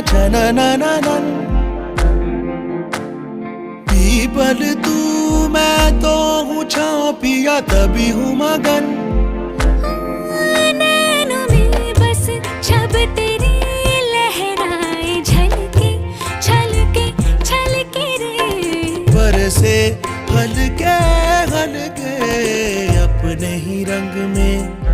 छननननन। People तू मैं तो हूँ छाँव पिया तभी हूँ मगन। नैनों में बस छब तेरी लहराए झलके छलके छलके रे। बरसे हल्के हल्के अपने ही रंग में